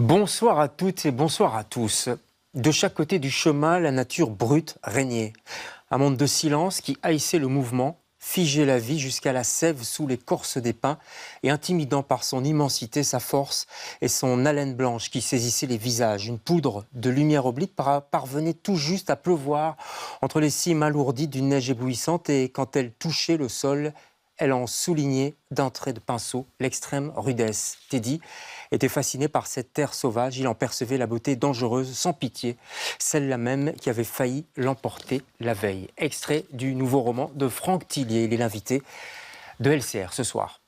Bonsoir à toutes et bonsoir à tous. De chaque côté du chemin, la nature brute régnait. Un monde de silence qui haïssait le mouvement, figeait la vie jusqu'à la sève sous l'écorce des pins et intimidant par son immensité, sa force et son haleine blanche qui saisissait les visages. Une poudre de lumière oblique parvenait tout juste à pleuvoir entre les cimes alourdies d'une neige éblouissante et quand elle touchait le sol, elle en soulignait d'un trait de pinceau l'extrême rudesse. Teddy était fasciné par cette terre sauvage. Il en percevait la beauté dangereuse, sans pitié, celle-là même qui avait failli l'emporter la veille. Extrait du nouveau roman de Franck Tillier. Il est l'invité de LCR ce soir.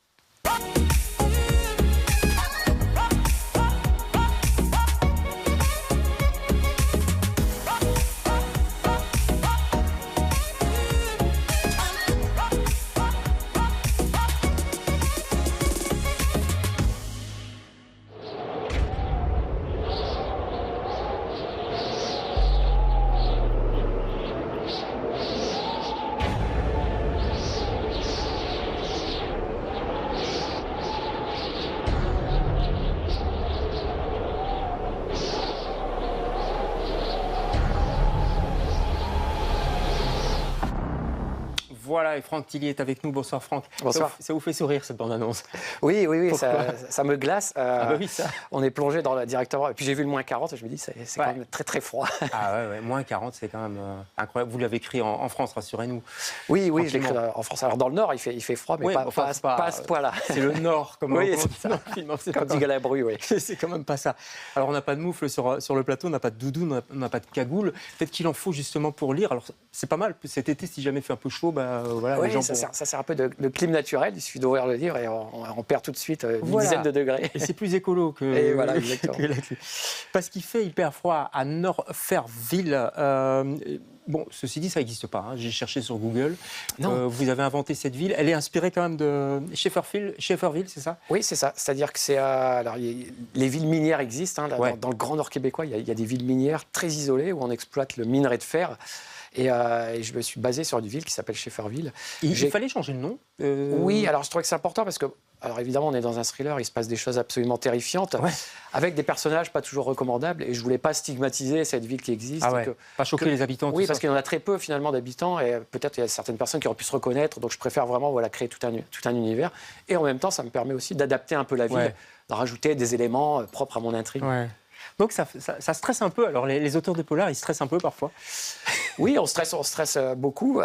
Voilà, et Franck Tillier est avec nous. Bonsoir Franck. Bonsoir. Ça vous fait sourire cette bande-annonce? Oui, ça me glace. Ah bah oui, ça. On est plongé directement. Et puis j'ai vu le moins 40 et je me dis, c'est quand même très très froid. Ah ouais, moins 40, c'est quand même incroyable. Vous l'avez écrit en France, rassurez-nous. Oui, je l'ai écrit en France. Alors dans le Nord, il fait froid, mais oui, pas à ce point-là. C'est le Nord, comme oui, on dit dans le film. Comme dit Galabru, oui. C'est quand même pas ça. Alors on n'a pas de moufle sur le plateau, on n'a pas de doudou, on n'a pas de cagoule. Peut-être qu'il en faut justement pour lire. Alors c'est pas mal. Cet été, si jamais il fait un peu chaud, voilà, oui, les gens ça sert un peu de clim naturel. Il suffit d'ouvrir le livre et on perd tout de suite une dizaine de degrés. Et c'est plus écolo que, et voilà, exactement. que la clim. Parce qu'il fait hyper froid à Norferville. Bon, ceci dit, ça n'existe pas. J'ai cherché sur Google. Non. Vous avez inventé cette ville. Elle est inspirée quand même de Shefferville, c'est ça? Oui, c'est ça. C'est-à-dire que les villes minières existent. Dans le Grand Nord québécois, il y a des villes minières très isolées où on exploite le minerai de fer. Et je me suis basé sur une ville qui s'appelle Shefferville. Il fallait changer de nom Oui, alors je trouvais que c'est important parce que, alors évidemment, on est dans un thriller, il se passe des choses absolument terrifiantes, avec des personnages pas toujours recommandables, et je voulais pas stigmatiser cette ville qui existe. Pas choquer les habitants. Oui, parce qu'il y en a très peu finalement d'habitants, et peut-être il y a certaines personnes qui auraient pu se reconnaître, donc je préfère vraiment créer tout un univers. Et en même temps, ça me permet aussi d'adapter un peu la ville, de rajouter des éléments propres à mon intrigue. Ouais. Donc ça stresse un peu. Alors les auteurs de polar, ils stressent un peu parfois. Oui, on stresse beaucoup.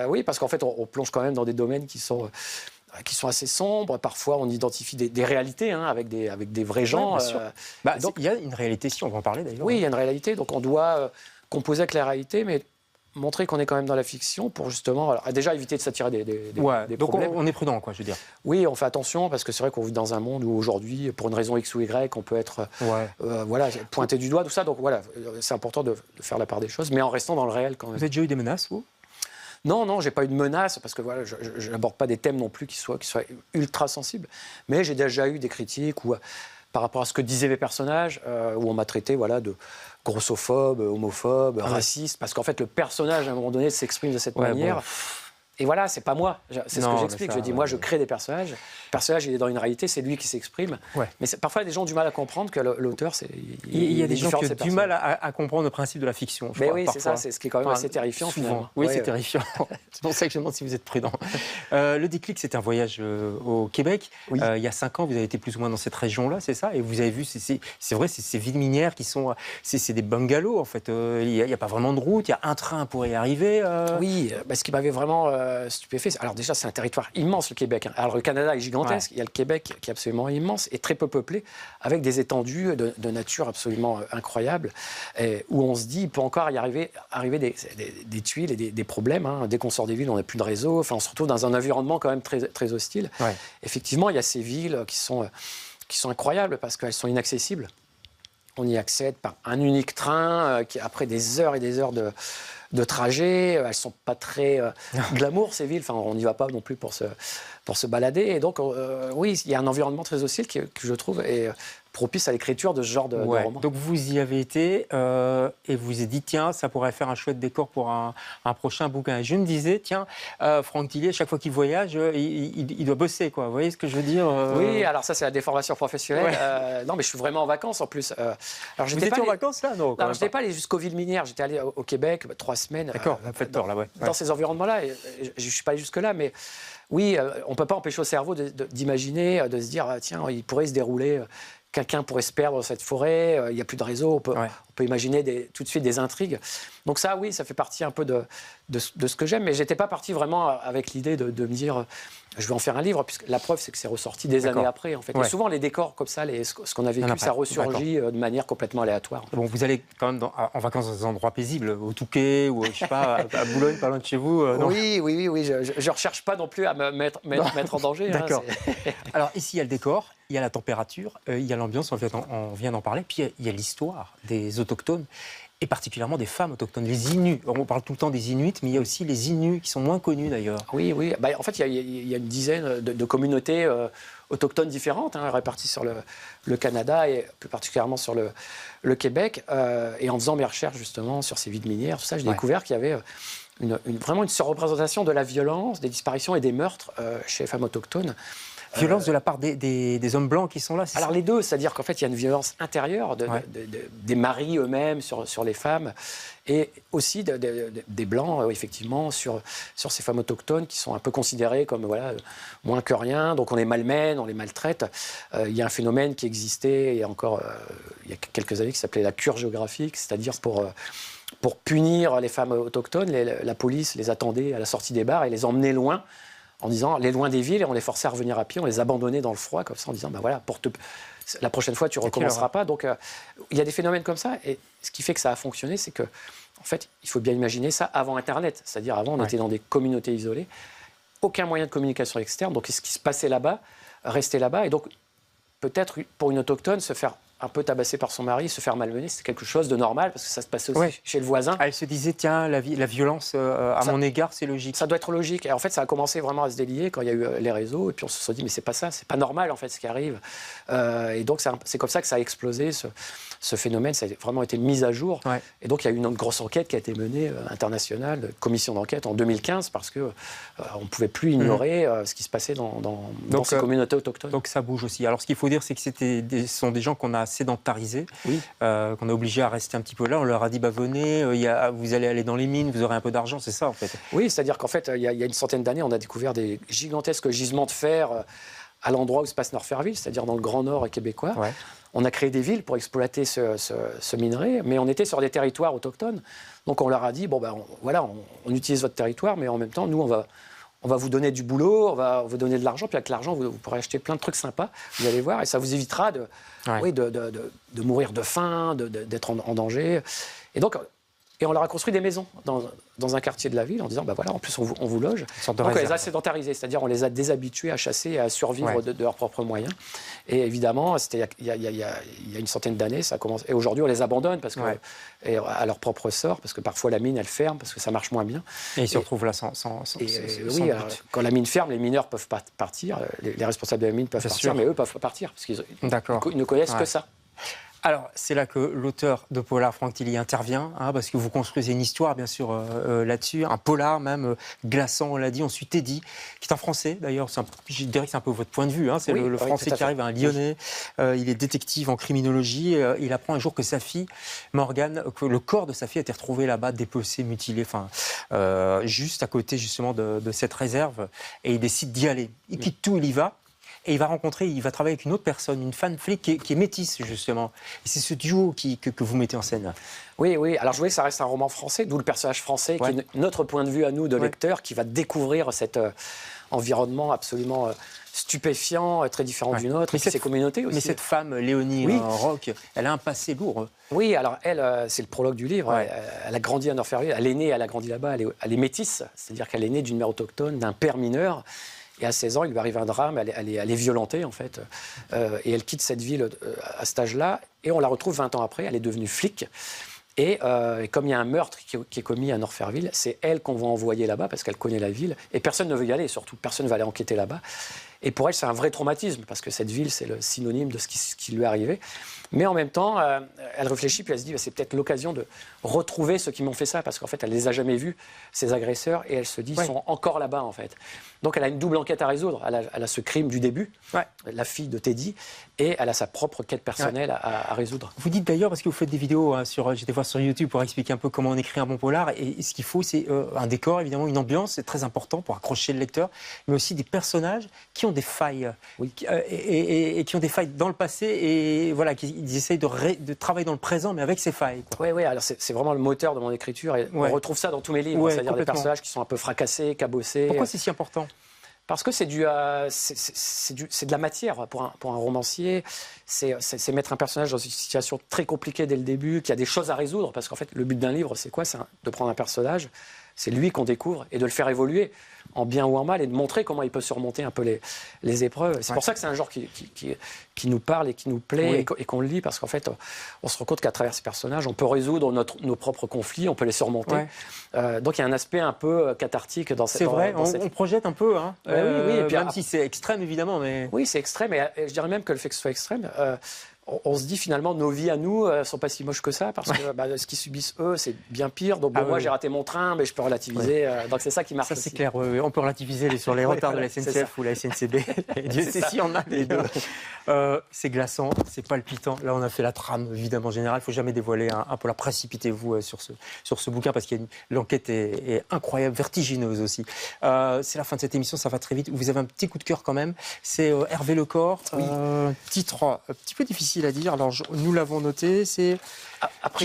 Oui, parce qu'en fait, on plonge quand même dans des domaines qui sont assez sombres. Parfois, on identifie des réalités avec des vrais gens. Donc, il y a une réalité, si on va en parler d'ailleurs. Oui, il y a une réalité. Donc, on doit composer avec la réalité, mais montrer qu'on est quand même dans la fiction pour justement déjà éviter de s'attirer des donc problèmes. On est prudent, quoi, je veux dire. Oui, on fait attention parce que c'est vrai qu'on vit dans un monde où aujourd'hui, pour une raison X ou Y, on peut être pointé du doigt, tout ça. Donc voilà, c'est important de faire la part des choses, mais en restant dans le réel quand même. Vous avez déjà eu des menaces, vous? Non, j'ai pas eu de menace parce que je n'aborde pas des thèmes non plus qui soient ultra sensibles, mais j'ai déjà eu des critiques par rapport à ce que disaient mes personnages, où on m'a traité de grossophobe, homophobe, raciste, parce qu'en fait le personnage à un moment donné s'exprime de cette manière. Et voilà, c'est pas moi. C'est ce que j'explique. Je dis, moi, je crée des personnages. Le personnage, il est dans une réalité, c'est lui qui s'exprime. Mais parfois, des gens ont du mal à comprendre que l'auteur, il y a des gens qui ont du mal à comprendre le principe de la fiction. Mais oui, c'est ça. C'est ce qui est quand même assez terrifiant, finalement. Oui, c'est terrifiant. C'est pour ça que je me demande si vous êtes prudent. Le déclic, c'était un voyage au Québec. Oui. Il y a 5 ans, vous avez été plus ou moins dans cette région-là, c'est ça? Et vous avez vu, c'est vrai, ces villes minières qui sont... C'est des bungalows, en fait. Il n'y a pas vraiment de route. Il y a un train pour y arriver. Oui, ce qui m'avait vraiment... stupéfait. Alors déjà, c'est un territoire immense, le Québec. Alors le Canada est gigantesque, il y a le Québec qui est absolument immense et très peu peuplé, avec des étendues de nature absolument incroyables, où on se dit, il peut encore y arriver des tuiles et des problèmes. Dès qu'on sort des villes, on n'a plus de réseau. Enfin, on se retrouve dans un environnement quand même très, très hostile. Effectivement, il y a ces villes qui sont incroyables parce qu'elles sont inaccessibles. On y accède par un unique train, après des heures et des heures de trajet. Elles ne sont pas très glamour, ces villes. Enfin, on n'y va pas non plus pour se balader. Et donc, oui, il y a un environnement très hostile que je trouve. Et propice à l'écriture de ce genre de roman. Donc vous y avez été et vous vous êtes dit, tiens, ça pourrait faire un chouette décor pour un prochain bouquin. Et je me disais, tiens, Franck Tillier, chaque fois qu'il voyage, il doit bosser, quoi. Vous voyez ce que je veux dire Oui, alors ça, c'est la déformation professionnelle. Ouais. Non, mais je suis vraiment en vacances, en plus. Alors, vous étiez en vacances, là? Non, je n'étais pas allé jusqu'aux villes minières. J'étais allé au Québec 3 semaines. D'accord, vous faites tort, là, ouais. Dans ces environnements-là. Je ne suis pas allé jusque-là, mais oui, on ne peut pas empêcher au cerveau d'imaginer, de se dire, tiens, il pourrait se dérouler... Quelqu'un pourrait se perdre dans cette forêt, il n'y a plus de réseau, on peut imaginer tout de suite des intrigues. Donc ça, oui, ça fait partie un peu de ce que j'aime, mais je n'étais pas parti vraiment avec l'idée de me dire je vais en faire un livre, puisque la preuve, c'est que c'est ressorti des années après. En fait. Et souvent, les décors comme ça, ce qu'on a vécu, ça ressurgit de manière complètement aléatoire. Bon, vous allez quand même en vacances dans des endroits paisibles, au Touquet, ou je sais pas, à Boulogne, pas loin de chez vous non? Oui, je ne recherche pas non plus à me mettre en danger. D'accord. Alors ici, il y a le décor, il y a la température, il y a l'ambiance, on vient d'en parler, puis il y a l'histoire des autochtones, et particulièrement des femmes autochtones, les Inuits. On parle tout le temps des Inuits, mais il y a aussi les Inuits qui sont moins connus d'ailleurs. Oui. En fait, il y a une dizaine de communautés autochtones différentes, réparties sur le Canada et plus particulièrement sur le Québec. Et en faisant mes recherches justement sur ces vides minières, tout ça, j'ai découvert qu'il y avait vraiment une surreprésentation de la violence, des disparitions et des meurtres chez les femmes autochtones. Violence de la part des hommes blancs qui sont là, c'est alors ça? Les deux, c'est-à-dire qu'en fait, il y a une violence intérieure des maris eux-mêmes sur les femmes et aussi des blancs, effectivement, sur ces femmes autochtones qui sont un peu considérées comme moins que rien, donc on les malmène, on les maltraite. Il y a un phénomène qui existait il y a quelques années qui s'appelait la cure géographique, c'est-à-dire pour punir les femmes autochtones, la police les attendait à la sortie des bars et les emmenait loin, en disant les loin des villes, et on les forçait à revenir à pied, on les abandonnait dans le froid, comme ça, en disant la prochaine fois tu ne recommenceras pas. Donc il y a des phénomènes comme ça, et ce qui fait que ça a fonctionné, c'est que en fait, il faut bien imaginer ça avant Internet, c'est-à-dire avant on était dans des communautés isolées, aucun moyen de communication externe, donc ce qui se passait là-bas restait là-bas, et donc peut-être pour une autochtone se faire un peu tabassé par son mari, se faire malmener, c'est quelque chose de normal, parce que ça se passait aussi chez le voisin. Elle se disait, tiens, la violence à mon égard, c'est logique. Ça doit être logique. Et en fait, ça a commencé vraiment à se délier quand il y a eu les réseaux, et puis on se dit, mais c'est pas ça, c'est pas normal, en fait, ce qui arrive. Et donc, c'est comme ça que ça a explosé, ce phénomène, ça a vraiment été mis à jour. Et donc, il y a eu une grosse enquête qui a été menée, internationale, commission d'enquête, en 2015, parce qu'on ne pouvait plus ignorer ce qui se passait dans ces communautés autochtones. Donc, ça bouge aussi. Alors, ce qu'il faut dire, c'est que ce sont des gens qu'on a sédentarisés, qu'on a obligés à rester un petit peu là. On leur a dit, venez, vous allez aller dans les mines, vous aurez un peu d'argent, c'est ça en fait. Oui, c'est-à-dire qu'en fait, il y a une centaine d'années, on a découvert des gigantesques gisements de fer à l'endroit où se passe Norferville, c'est-à-dire dans le Grand Nord québécois. On a créé des villes pour exploiter ce minerai, mais on était sur des territoires autochtones. Donc on leur a dit, on utilise votre territoire, mais en même temps, nous, on va vous donner du boulot, on va vous donner de l'argent, puis avec l'argent, vous pourrez acheter plein de trucs sympas, vous allez voir, et ça vous évitera de mourir de faim, d'être en danger. Et on leur a construit des maisons dans un quartier de la ville en disant, en plus, on vous loge. Donc on les a sédentarisés, c'est-à-dire on les a déshabitués à chasser et à survivre de leurs propres moyens. Et évidemment, c'était il y a une centaine d'années, ça commence. Et aujourd'hui, on les abandonne à leur propre sort, parce que parfois la mine, elle ferme, parce que ça marche moins bien. Et ils se retrouvent là sans but. Quand la mine ferme, les mineurs peuvent pas partir, les responsables de la mine peuvent partir, mais eux peuvent pas partir, parce qu'ils ne connaissent que ça. Alors, c'est là que l'auteur de polar, Franck Tillier, intervient, parce que vous construisez une histoire, bien sûr, là-dessus, un polar même glaçant, on l'a dit. Ensuite, Teddy, qui est un Français, d'ailleurs, je dirais que c'est un peu votre point de vue, c'est le Français qui arrive, un Lyonnais, il est détective en criminologie, il apprend un jour que sa fille, Morgane, que le corps de sa fille a été retrouvé là-bas, dépecé, mutilé, juste à côté, justement, de cette réserve, et il décide d'y aller. Il quitte tout, il y va. Et il va travailler avec une autre personne, une femme flic qui est métisse, justement. Et c'est ce duo que vous mettez en scène. Oui. Alors, je voulais que ça reste un roman français, d'où le personnage français, qui est notre point de vue à nous, de lecteur, qui va découvrir cet environnement absolument stupéfiant, très différent du nôtre, et ces communautés aussi. Mais cette femme, Léonie Roch, elle a un passé lourd. Oui, alors elle, c'est le prologue du livre. Elle a grandi à Norferville, elle est née, elle a grandi là-bas, elle est métisse, c'est-à-dire qu'elle est née d'une mère autochtone, d'un père mineur. Et à 16 ans, il lui arrive un drame, elle est violentée, en fait. Et elle quitte cette ville à cet âge-là. Et on la retrouve 20 ans après, elle est devenue flic. Et comme il y a un meurtre qui est commis à Norferville, c'est elle qu'on va envoyer là-bas, parce qu'elle connaît la ville. Et personne ne veut y aller, surtout. Personne ne va aller enquêter là-bas. Et pour elle, c'est un vrai traumatisme, parce que cette ville, c'est le synonyme de ce qui lui est arrivé. Mais en même temps, elle réfléchit, puis elle se dit, c'est peut-être l'occasion de retrouver ceux qui m'ont fait ça, parce qu'en fait, elle ne les a jamais vus, ces agresseurs, et elle se dit, ils sont encore là-bas, en fait. Donc, elle a une double enquête à résoudre. Elle a ce crime du début, la fille de Teddy, et elle a sa propre quête personnelle à résoudre. Vous dites d'ailleurs, parce que vous faites des vidéos, j'étais voir sur YouTube pour expliquer un peu comment on écrit un bon polar, et ce qu'il faut, c'est un décor, évidemment, une ambiance, c'est très important pour accrocher le lecteur, mais aussi des personnages qui ont des failles, et qui ont des failles dans le passé, et voilà, ils essayent de travailler dans le présent, mais avec ces failles. Oui, alors c'est vraiment le moteur de mon écriture, et on retrouve ça dans tous mes livres, c'est-à-dire des personnages qui sont un peu fracassés, cabossés. Pourquoi c'est si important ? Parce que c'est de la matière pour un romancier. C'est mettre un personnage dans une situation très compliquée dès le début, qui a des choses à résoudre. Parce qu'en fait, le but d'un livre, c'est quoi ? C'est de prendre un personnage, c'est lui qu'on découvre, et de le faire évoluer, en bien ou en mal, et de montrer comment il peut surmonter un peu les épreuves. C'est pour ça que c'est un genre qui nous parle et qui nous plaît, et qu'on le lit, parce qu'en fait, on se rend compte qu'à travers ces personnages, on peut résoudre nos propres conflits, on peut les surmonter. Donc il y a un aspect un peu cathartique dans cette... C'est vrai, on projette un peu, hein. Oui, et puis, même si c'est extrême, évidemment. Mais... Oui, c'est extrême, et je dirais même que le fait que ce soit extrême... on se dit finalement nos vies à nous sont pas si moches que ça, parce que ce qu'ils subissent eux, c'est bien pire. Donc moi j'ai raté mon train, mais je peux relativiser. Donc c'est ça qui marche. Ça c'est clair. On peut relativiser sur les retards de la SNCF ou la SNCB. Dieu sait si on a les deux. C'est glaçant, c'est palpitant. Là on a fait la trame évidemment générale. Il faut jamais dévoiler un polar. Précipitez-vous sur ce bouquin, parce que l'enquête est incroyable, vertigineuse aussi. C'est la fin de cette émission, ça va très vite. Vous avez un petit coup de cœur quand même. C'est Hervé Lecor. Titre un petit peu difficile à dire. Alors, nous l'avons noté, c'est Après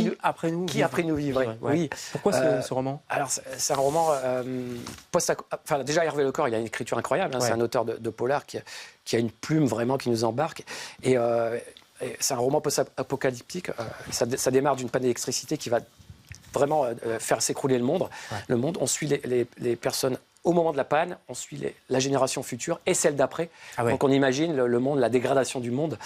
nous Qui a pris nous vivre. Oui. Pourquoi ce roman ? Alors, c'est un roman déjà, Hervé Lecor, il a une écriture incroyable. C'est un auteur de polar qui a une plume vraiment qui nous embarque. Et c'est un roman post-apocalyptique. Ça démarre d'une panne d'électricité qui va vraiment faire s'écrouler le monde. Le monde, on suit les personnes au moment de la panne, on suit la génération future et celle d'après. Donc on imagine le monde, la dégradation du monde.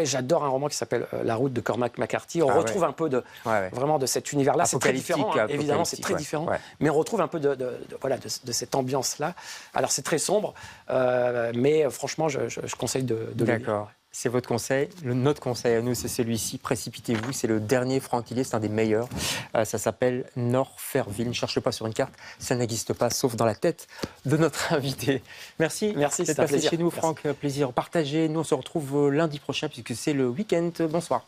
J'adore un roman qui s'appelle La route de Cormac McCarthy. On retrouve un peu vraiment de cet univers-là. C'est très différent, hein. Évidemment, c'est très différent. Mais on retrouve un peu de cette ambiance-là. Alors c'est très sombre, mais franchement, je conseille de le lire. D'accord. C'est votre conseil. Notre conseil à nous, c'est celui-ci. Précipitez-vous. C'est le dernier Franck Hillier. C'est un des meilleurs. Ça s'appelle Norferville. Ne cherchez pas sur une carte. Ça n'existe pas, sauf dans la tête de notre invité. Merci. Merci, d'être passé chez nous, Franck. Plaisir partagé. Nous, on se retrouve lundi prochain, puisque c'est le week-end. Bonsoir.